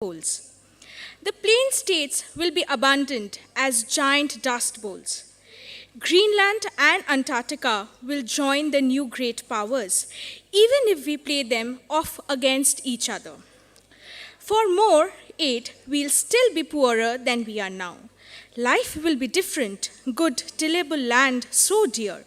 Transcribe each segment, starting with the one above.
poles. The plain states will be abundant as giant dust bowls. Greenland and Antarctica will join the new great powers, even if we play them off against each other. For more aid, we'll still be poorer than we are now. Life will be different, good, tillable land so dear.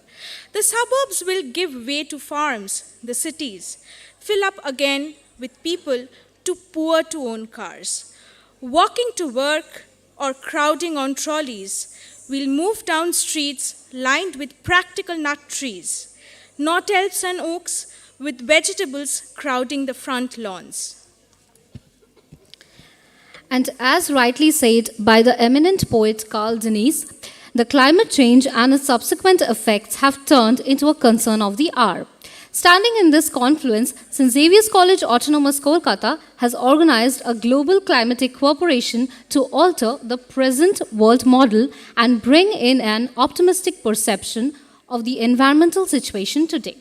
The suburbs will give way to farms, the cities fill up again with people too poor to own cars. Walking to work or crowding on trolleys, we'll move down streets lined with practical nut trees, not elms and oaks with vegetables crowding the front lawns. And as rightly said by the eminent poet Carl Denise, the climate change and its subsequent effects have turned into a concern of the hour. Standing in this confluence, St. Xavier's College Autonomous Kolkata has organized a global climatic cooperation to alter the present world model and bring in an optimistic perception of the environmental situation today.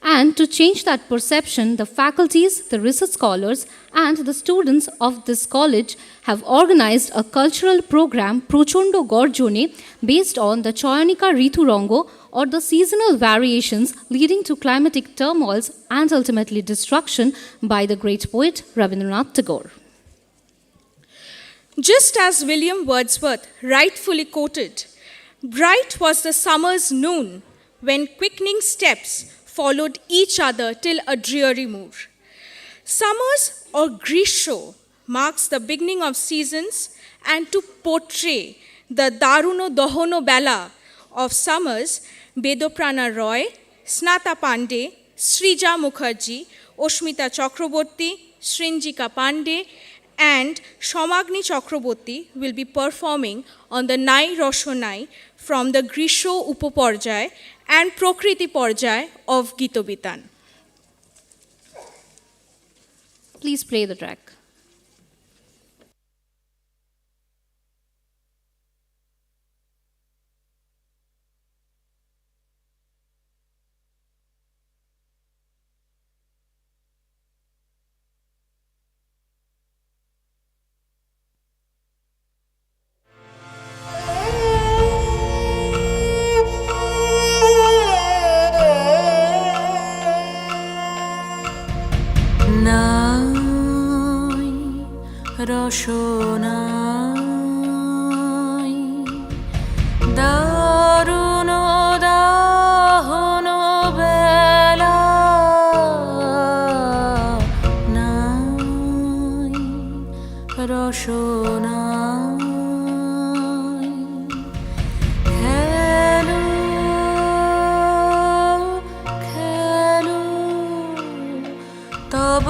And to change that perception, the faculties, the research scholars, and the students of this college have organized a cultural program, Prochondo Gorjone, based on the Choyanika Riturongo, or the seasonal variations leading to climatic turmoils and ultimately destruction by the great poet Rabindranath Tagore. Just as William Wordsworth rightfully quoted, bright was the summer's noon when quickening steps followed each other till a dreary moor. Summers or Grisho marks the beginning of seasons, and to portray the Daruno Dohono Bela of summers, Bedoprana Roy, Snata Pandey, Srija Mukherjee, Oshmita Chakraborty, Srinjika Pandey, and Shomagni Chakraborty will be performing on the Nai Rosonai from the Grisho Upoporjay and Prokriti Porjay of Gitobitan. Please play the track. রসনাই দারুণ দাহন বেলা নাই রসনাই খেলো খেলো তব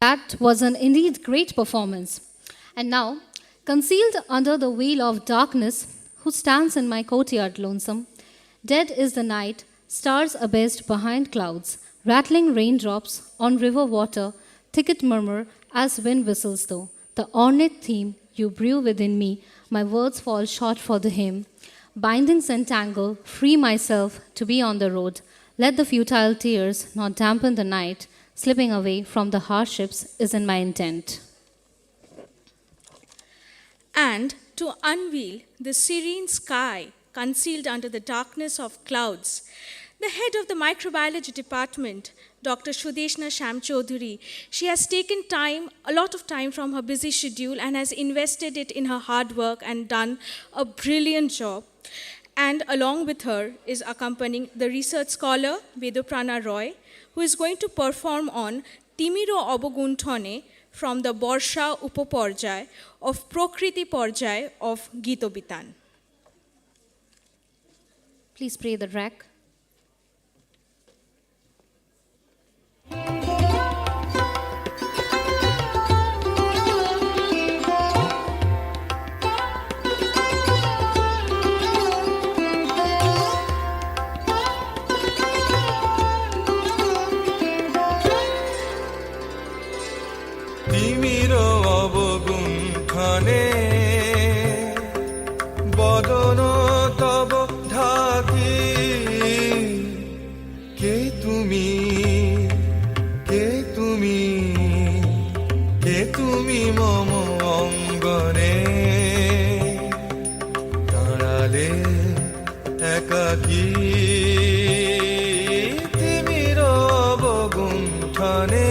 That was an indeed great performance. And now, concealed under the veil of darkness, who stands in my courtyard lonesome? Dead is the night, stars abased behind clouds, rattling raindrops on river water, thicket murmur as wind whistles though. The ornate theme you brew within me, my words fall short for the hymn. Bindings entangle, free myself to be on the road. Let the futile tears not dampen the night, slipping away from the hardships is in my intent. And to unveil the serene sky concealed under the darkness of clouds, the head of the microbiology department, Dr. Sudeshna Shamchaudhuri, she has taken a lot of time from her busy schedule and has invested it in her hard work and done a brilliant job. And along with her is accompanying the research scholar Vedoprana Roy, who is going to perform on Timiro Obogunthone from the Borsha Upoporjay of Prokriti Porjay of Gitobitan. Please play the track. তিমির অবগুণ্ঠনে বদন তব ঢাকি কে তুমি কে তুমি কে তুমি মম অঙ্গনে দাঁড়ালে একাকী তিমির অবগুণ্ঠনে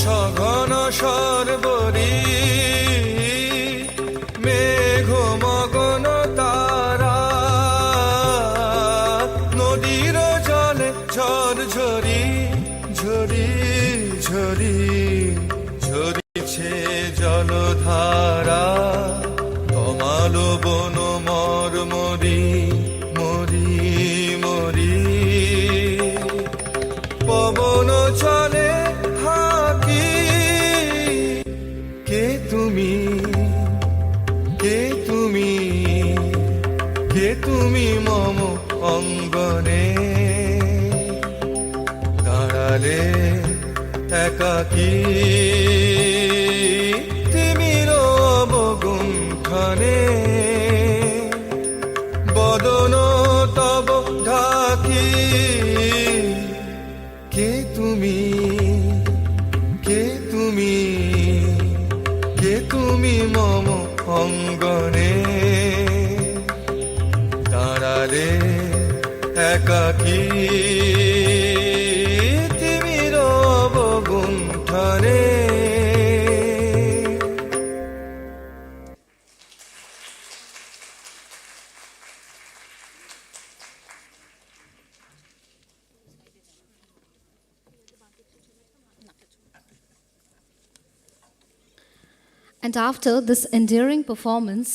সঘন সর্বরী মেঘ মগন তারা নদীর জলে ঝরঝরি ঝরি ঝরি ঝরিছে জলধারা তমাল বন মরমরি মরি মরি পবন চলে কে তুমি কে তুমি কে তুমি মম অঙ্গনে দাঁড়ালে একাকী তিমির অবগুণ্ঠনে বদন তব ঢাকি কে তুমি কে তুমি কে তুমি মম অঙ্গনে দাঁড়ালে একাকী তিমির অবগুণ্ঠনে And after this endearing performance,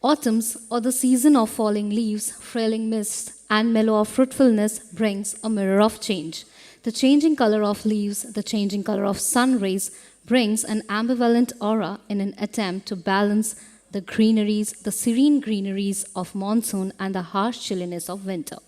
autumns, or the season of falling leaves, frailing mists, and mellow of fruitfulness brings a mirror of change. The changing color of leaves, the changing color of sun rays brings an ambivalent aura in an attempt to balance the greeneries, the serene greeneries of monsoon and the harsh chilliness of winter.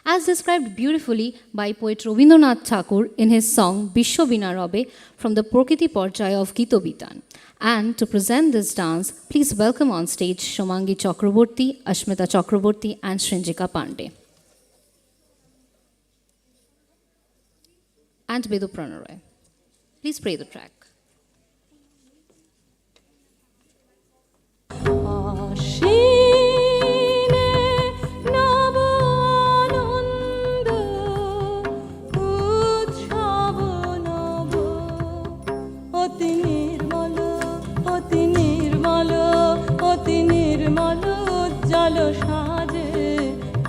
As described beautifully by poet Rabindranath Tagore in his song Bishwabina Rabe from the Prokriti Porjay of Gitobitan. And to present this dance, please welcome on stage Shomangi Chakraborty, Ashmita Chakraborty, and Srinjika Pandey. And Vedoprana Roy. Please play the track.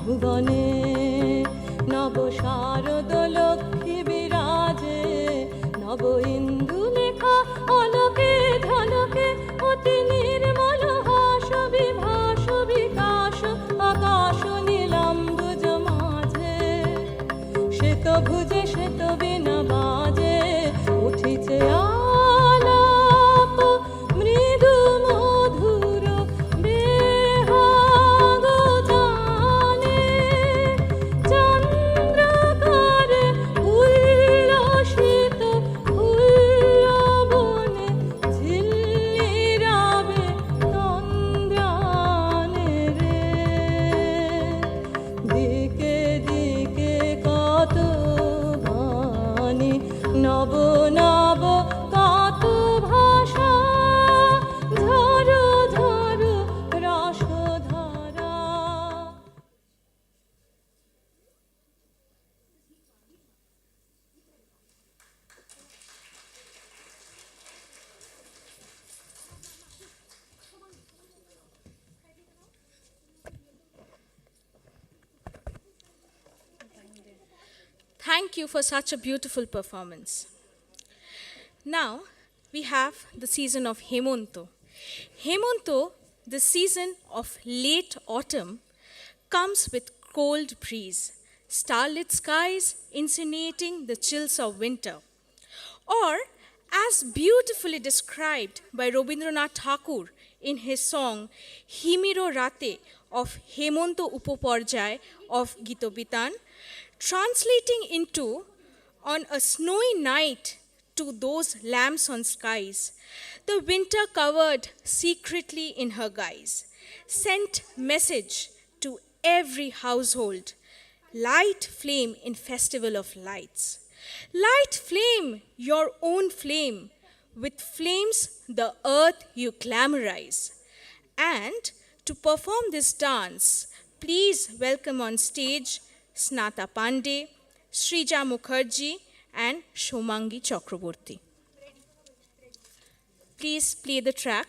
ভুবনে নব শারদ লক্ষ্মী বিরাজে নব ইন্দু লেখা অলোকে ঝলকে অতি নির্মল হাস বিভাস বিকাশ আকাশ নীলাম্বুজ মাঝে শ্বেত ভুজে শ্বেত বিনা বাজে উঠিছে আলাপ মৃদু মধুর বেহাগ জানে চন্দ্রকারে উল্লসিত উল্লবনে ঝিল্লিরাবে তন্দ্রানে রে দিকে দিকে কত বাণী নব নব কত ভাষা ঝরো ঝরো রসধারা। Thank you for such a beautiful performance. Now we have the season of Hemonto. Hemonto, the season of late autumn, comes with cold breeze, starlit skies insinuating the chills of winter. Or, as beautifully described by Rabindranath Thakur in his song Himiro Rate of Hemonto Upoporjay of Gitobitan, translating into on a snowy night to those lamps on skies, the winter covered secretly in her guise, sent message to every household, light flame in festival of lights. Light flame, your own flame, with flames the earth you glamorize. And to perform this dance, please welcome on stage Snata Pandey, Srija Mukherjee, and Shomangi Chakraborty. Please play the track.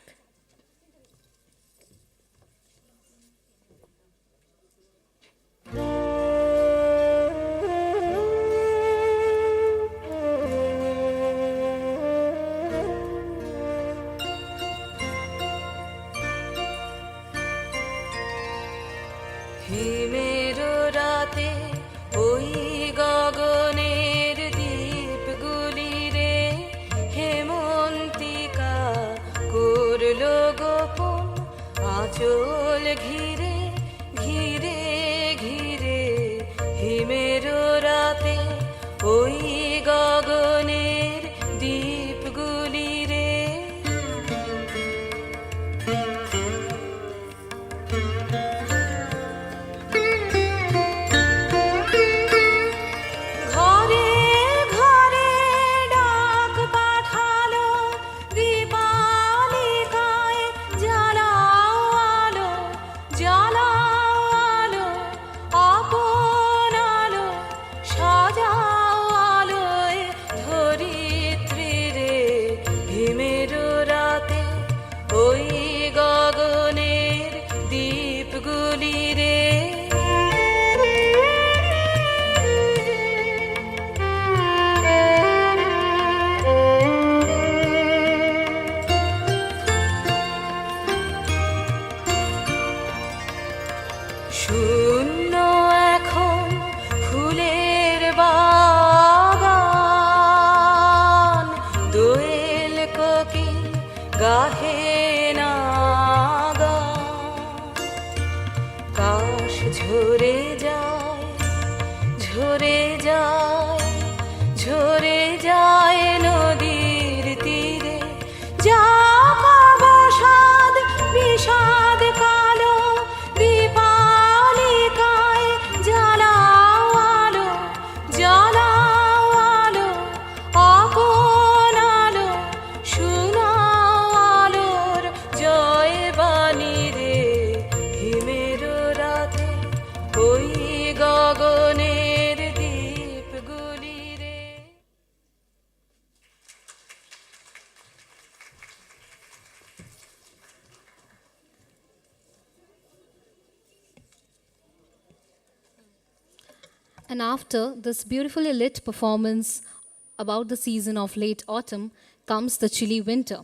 হিমেরো রাতে ওই গগনের দীপগুলি রে হেমন্তিকা করলো গোপন আঁচল ঘিরে ঘিরে ঘিরে হিমেরো রাতে ওই গগনের দীপগুলি রে ঘরে ঘরে ডাক পাঠালো দীপালিকায় জ্বালাও আলো জ্বালাও আলো আপন আলো সাজাও আলোয় ধরিত্রী রে হিমেরো রাতে ওই গগনের দীপগুলি রে শূন্য এখন ফুলের বাগান দোয়েল কোকিল গাহে না গান কাশ ঝরে যায় ঝরে যায় ঝরে যায় নদীর তীরে যা অবসাদ বিষাদ কালো দীপালিকায় জ্বালাও আলো জ্বালাও আলো আপন আলো শোনাও আলোর জয় বাণী রে হিমেরো রাতে ওই গগনের দীপগুলি রে। And after this beautifully lit performance about the season of late autumn comes the chilly winter.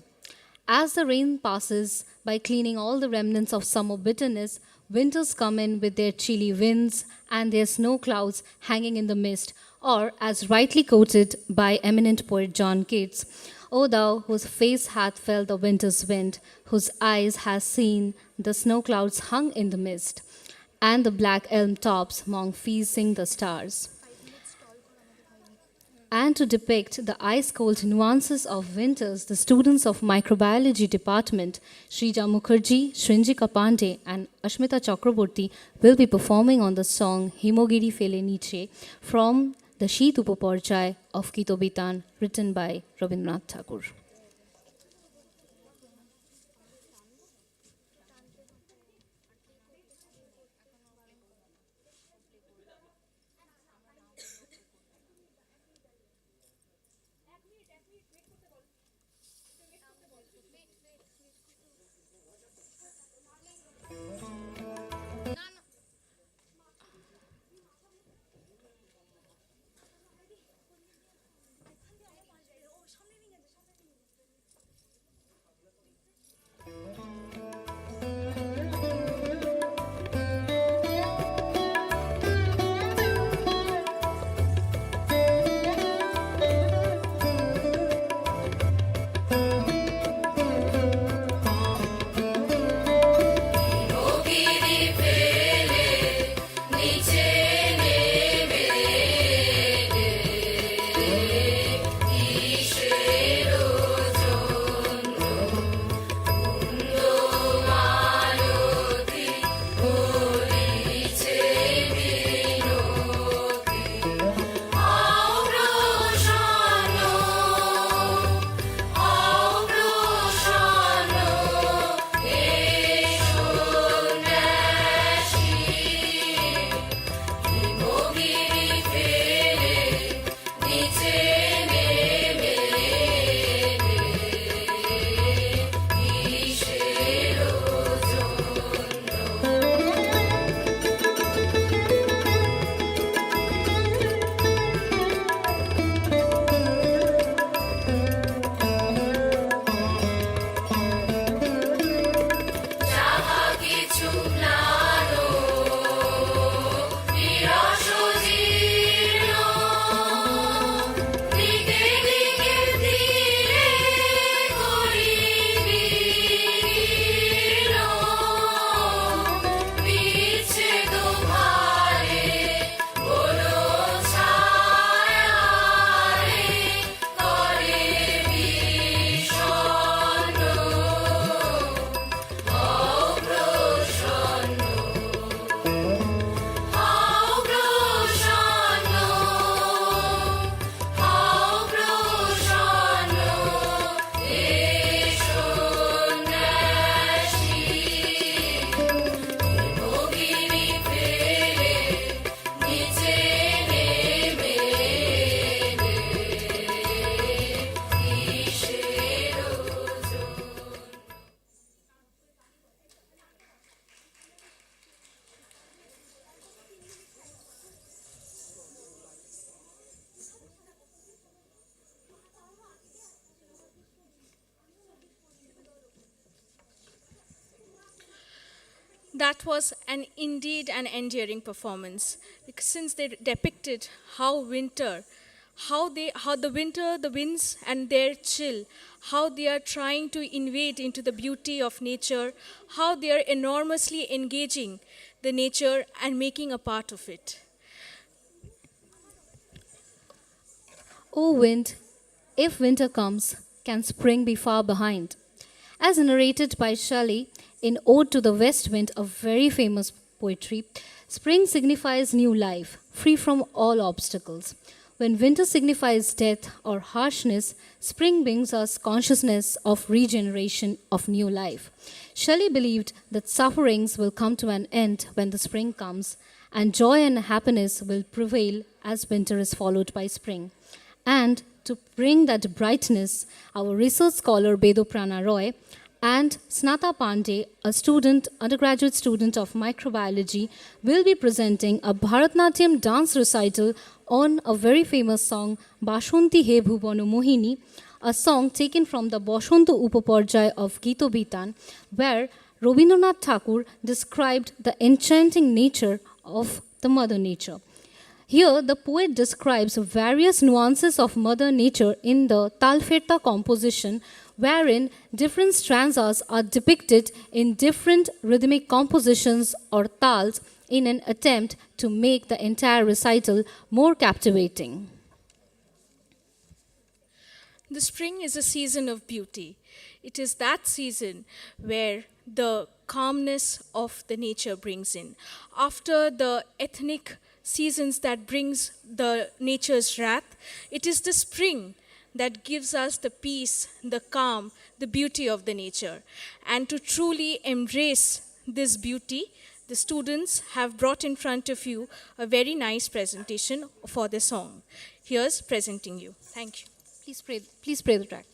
As the rain passes by cleaning all the remnants of summer bitterness, winters come in with their chilly winds and their snow clouds hanging in the mist, or, as rightly quoted by eminent poet John Keats, O thou whose face hath felt the winter's wind, whose eyes has seen the snow clouds hung in the mist, and the black elm tops mong feasting the stars. And to depict the ice-cold nuances of winters, the students of Microbiology Department, Shrija Mukherjee, Shrinjika Pandey, and Ashmita Chakraborty will be performing on the song Himogiri Fele Niche from the Sheet Upaparjay of Kitobitan, written by Rabindranath Tagore. That was indeed an endearing performance, because since they depicted how the winter, the winds and their chill, how they are trying to invade into the beauty of nature, how they are enormously engaging the nature and making a part of it. O wind, if winter comes, can spring be far behind? As narrated by Shelley in Ode to the West Wind, a very famous poetry, spring signifies new life, free from all obstacles. When winter signifies death or harshness, spring brings us consciousness of regeneration, of new life. Shelley believed that sufferings will come to an end when the spring comes, and joy and happiness will prevail as winter is followed by spring. And to bring that brightness, our research scholar Bedo Prana Roy and Snata Pandey, a undergraduate student of microbiology, will be presenting a Bharatnatyam dance recital on a very famous song, Bashanti He Bhuvano Mohini, a song taken from the Bosonto Upaparjaya of Gito Bitan, where Rabindranath Tagore described the enchanting nature of the Mother Nature. Here, the poet describes various nuances of Mother Nature in the Talferta composition, wherein different stanzas are depicted in different rhythmic compositions or tals in an attempt to make the entire recital more captivating. The spring is a season of beauty. It is that season where the calmness of the nature brings in. After the ethnic seasons that brings the nature's wrath, it is the spring that gives us the peace, the calm, the beauty of the nature. And to truly embrace this beauty, the students have brought in front of you a very nice presentation for the song. Here's presenting you. Thank you. Please pray the track.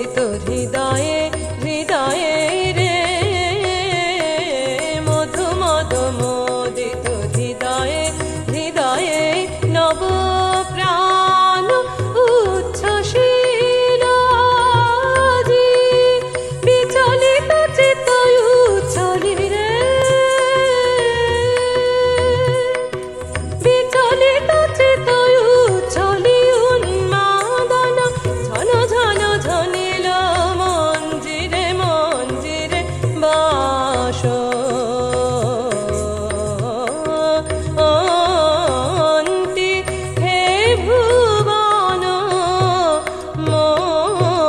মোদিত হৃদয়ে হৃদয়ে রে মধু মদ মোদিত হৃদয়ে হৃদয়ে নব প্রাণ উচ্ছ্বসিল আজি বিচলিত চিত্ত উচ্ছলি রে বিচলিত চিত্ত উচ্ছলি উন্মাদন ঝন ঝন ঝনিল মঞ্জিরে মঞ্জিরে বাস অন্তি হে ভুবন মোহিনী।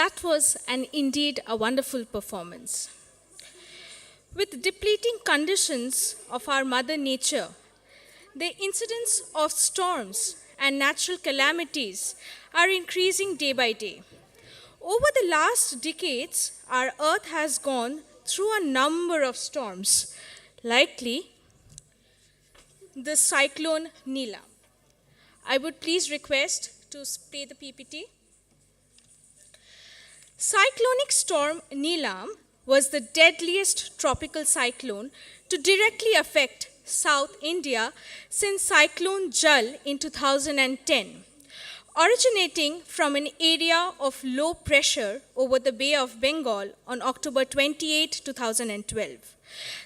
That was indeed a wonderful performance. With depleting conditions of our mother nature, the incidence of storms and natural calamities are increasing day by day. Over the last decades, our earth has gone through a number of storms, likely the cyclone Neela. I would please request to play the PPT. Cyclonic storm Neelam was the deadliest tropical cyclone to directly affect South India since Cyclone Jal in 2010. Originating from an area of low pressure over the Bay of Bengal on October 28, 2012.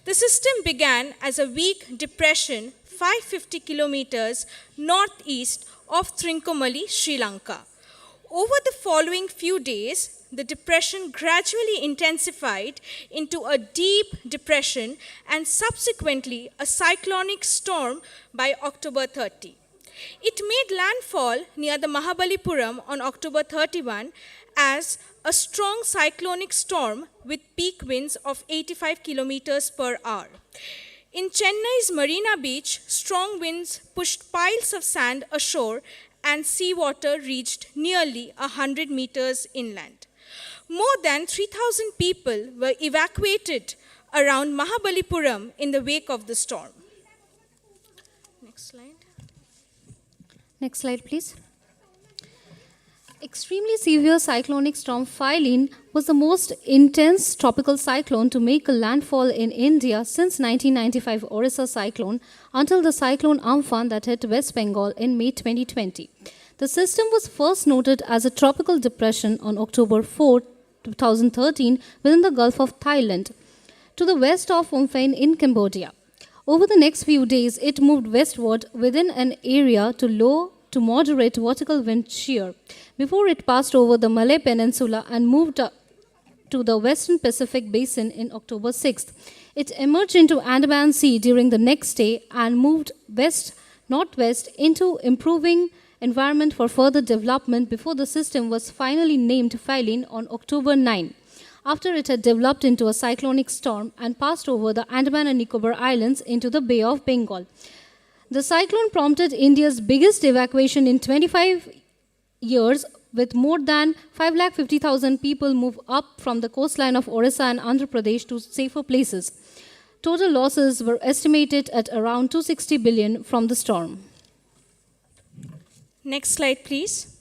The system began as a weak depression 550 kilometers northeast of Trincomalee, Sri Lanka. Over the following few days, the depression gradually intensified into a deep depression and subsequently a cyclonic storm by October 30. It made landfall near the Mahabalipuram on October 31 as a strong cyclonic storm with peak winds of 85 kilometers per hour. In Chennai's Marina Beach, strong winds pushed piles of sand ashore and seawater reached nearly 100 meters inland. More than 3,000 people were evacuated around Mahabalipuram in the wake of the storm. Next slide. Next slide, please. Extremely severe cyclonic storm Philin was the most intense tropical cyclone to make a landfall in India since 1995 Orissa cyclone until the cyclone Amphan that hit West Bengal in May 2020. The system was first noted as a tropical depression on October 4, 2013 within the Gulf of Thailand to the west of Phnom Penh in Cambodia. Over the next few days, it moved westward within an area to low to moderate vertical wind shear before it passed over the Malay Peninsula and moved to the Western Pacific Basin in October 6th. It emerged into Andaman Sea during the next day and moved west-northwest into improving environment for further development before the system was finally named Philin on October 9, after it had developed into a cyclonic storm and passed over the Andaman and Nicobar Islands into the Bay of Bengal. The cyclone prompted India's biggest evacuation in 25 years, with more than 550,000 people move up from the coastline of Orissa and Andhra Pradesh to safer places. Total losses were estimated at around 260 billion from the storm. Next slide, please.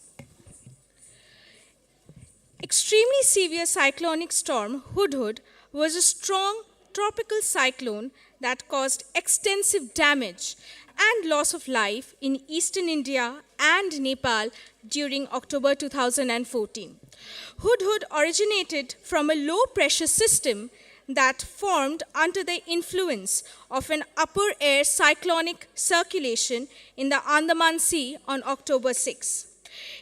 Extremely severe cyclonic storm Hudhud was a strong tropical cyclone that caused extensive damage and loss of life in eastern India and Nepal during October 2014. Hudhud originated from a low pressure system that formed under the influence of an upper air cyclonic circulation in the Andaman Sea on October 6.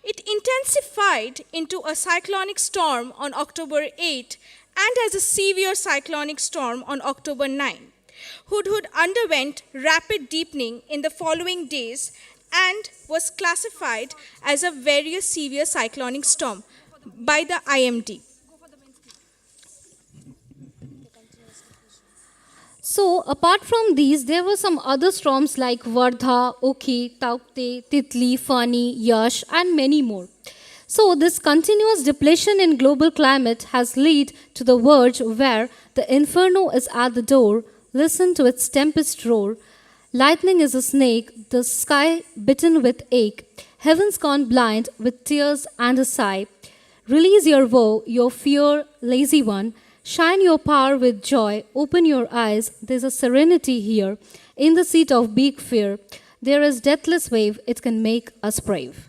It intensified into a cyclonic storm on October 8 and as a severe cyclonic storm on October 9. Hudhud underwent rapid deepening in the following days and was classified as a very severe cyclonic storm by the IMD. So, apart from these, there were some other storms like Vardha, Okhi, Taukte, Titli, Fani, Yash, and many more. So, this continuous depletion in global climate has led to the verge where the inferno is at the door. Listen to its tempest roar. Lightning is a snake, the sky bitten with ache, heaven's gone blind with tears and a sigh. Release your woe, your fear, lazy one. Shine your power with joy. Open your eyes. There's a serenity here. In the seat of big fear, there is deathless wave. It can make us brave.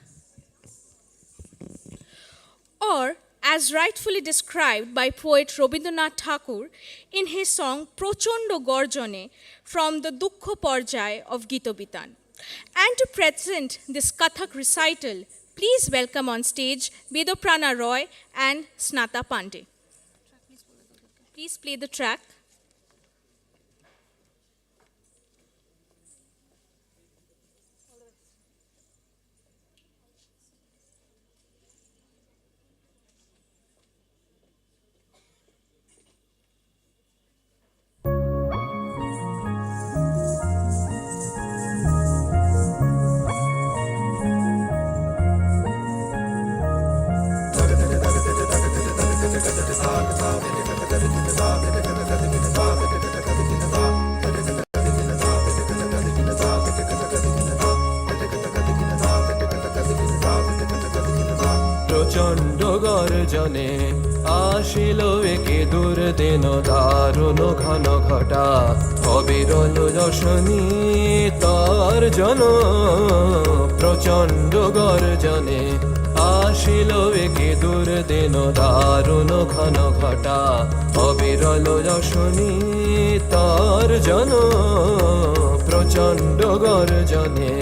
Or, as rightfully described by poet Rabindranath Tagore in his song Prochondo Gorjone from the Dukkho Porjay of Gitobitan. And to present this Kathak recital, please welcome on stage Bedoprana Roy and Snata Pandey. Please play the track. প্রচণ্ড গর্জনে আসিল একে দুর্দিন দারুণ ঘন ঘটা অবিরল যশনী তার জন প্রচণ্ড গর্জনে আসিল একে দুর্দিন দারুণ ঘন ঘটা অবিরল যশনী তার জন প্রচণ্ড গর্জনে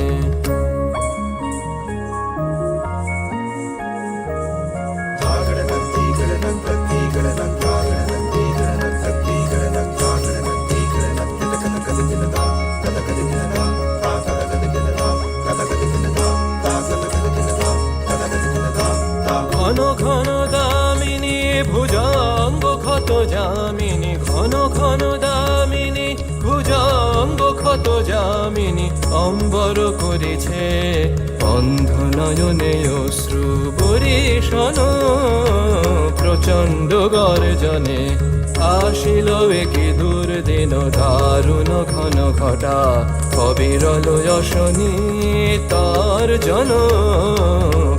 ঘন ঘন দামিনী ভুজঙ্গ ক্ষত যামিনী ঘন ঘন দামিনী ভুজঙ্গ ক্ষত যামিনী অম্বর করেছে অন্ধ নয়নে অশ্রু বরিশন প্রচণ্ড গর্জনে আসিল একে দুর্দিন দারুণ ঘন ঘটা অবিরল যশনী তার জন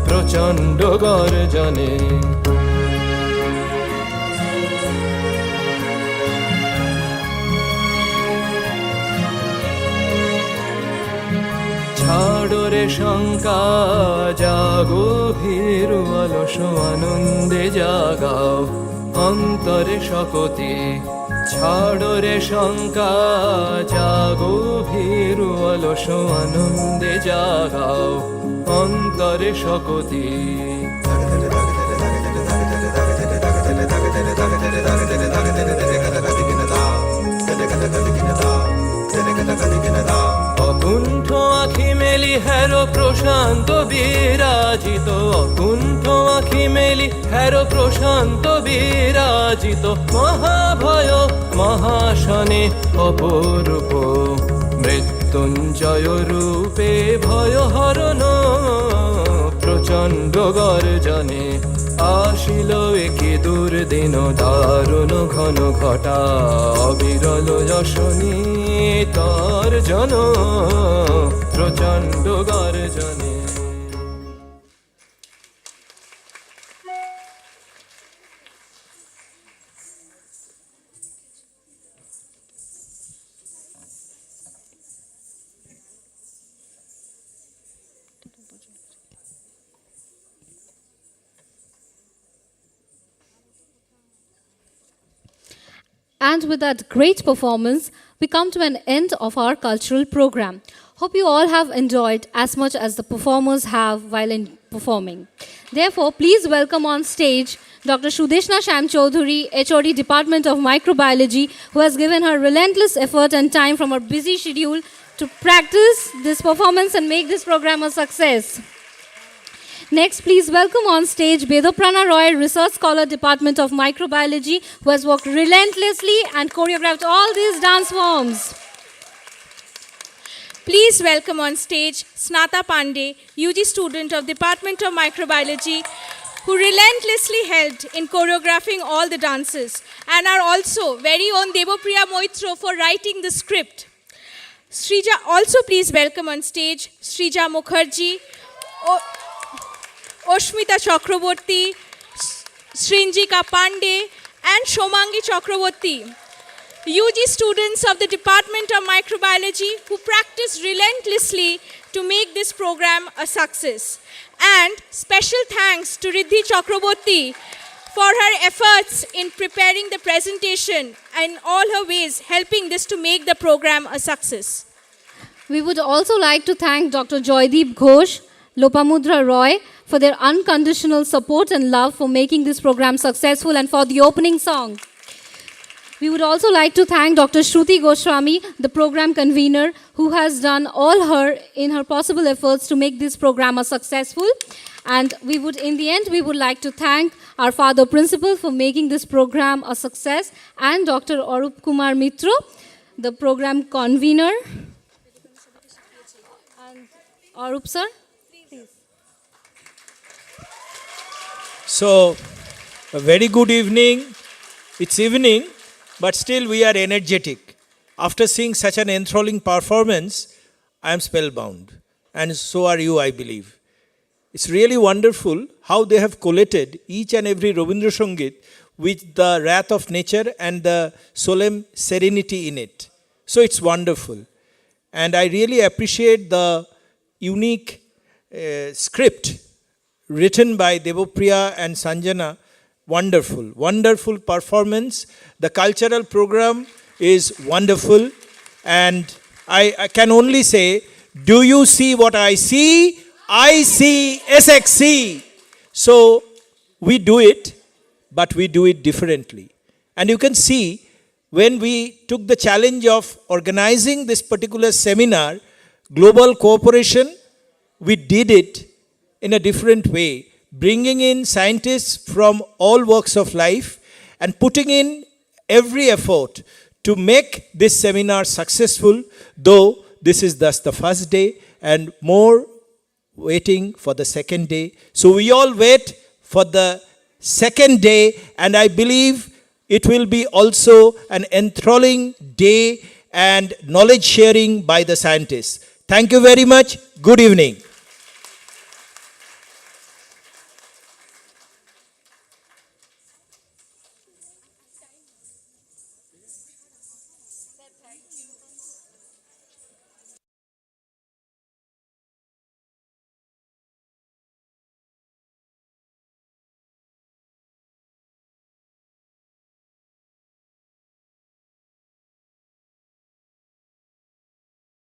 প্রচণ্ড গর্জনে ছাড়ো রে শঙ্কা জাগো ভীরু অলস আনন্দে জাগাও অন্তরে শকতি ছাড়ো রে শঙ্কা জাগো ভীরু অলস আনন্দে জাগাও অন্তরে শকতি অকুণ্ঠ আখি মেলি হেরো প্রশান্ত বিরাজিত অকুণ্ঠ আখি মেলি হেরো প্রশান্ত বিরাজিত মহাভয় মহাশনে অপরূপ মৃত্যুঞ্জয় রূপে ভয় হরণ প্রচণ্ড গর্জনে আসিল একে দুর্দিন দারুণ ঘন ঘটা অবিরল যশনী তার জন প্রচণ্ড গর্জনে And with that great performance, we come to an end of our cultural program. Hope you all have enjoyed as much as the performers have while performing. Therefore, please welcome on stage Dr. Shudeshna Sham Chaudhuri, HOD Department of Microbiology, who has given her relentless effort and time from her busy schedule to practice this performance and make this program a success. Next, please welcome on stage Bedoprana Roy, Research Scholar, Department of Microbiology, who has worked relentlessly and choreographed all these dance forms. Please welcome on stage Snata Pandey, UG student of Department of Microbiology, who relentlessly helped in choreographing all the dances, and our also very own Devopriya Moitro for writing the script. Srija, also please welcome on stage Srija Mukherjee, Oshmita Chakraborty, Srinjika Pandey, and Shomangi Chakraborty, UG students of the Department of Microbiology who practiced relentlessly to make this program a success. And special thanks to Riddhi Chakraborty for her efforts in preparing the presentation and all her ways helping this to make the program a success. We would also like to thank Dr. Joydeep Ghosh, Lopamudra Roy for their unconditional support and love for making this program successful and for the opening song. We would also like to thank Dr. Shruti Goswami, the program convener, who has done all her possible efforts to make this program a successful. And in the end, we would like to thank our father principal for making this program a success, and Dr. Arup Kumar Mitro, the program convener. And Arup sir, please. So, a very good evening. It's evening, but still we are energetic. After seeing such an enthralling performance, I am spellbound. And so are you, I believe. It's really wonderful how they have collated each and every Rabindra Sangeet with the wrath of nature and the solemn serenity in it. So it's wonderful. And I really appreciate the unique script written by Devopriya and Sanjana. Wonderful, wonderful performance. The cultural program is wonderful. And I can only say, do you see what I see? I see SXC. So we do it, but we do it differently. And you can see when we took the challenge of organizing this particular seminar, global cooperation, we did it in a different way, bringing in scientists from all walks of life and putting in every effort to make this seminar successful, though this is thus the first day and more waiting for the second day. So we all wait for the second day, and I believe it will be also an enthralling day and knowledge sharing by the scientists. Thank you very much. Good evening.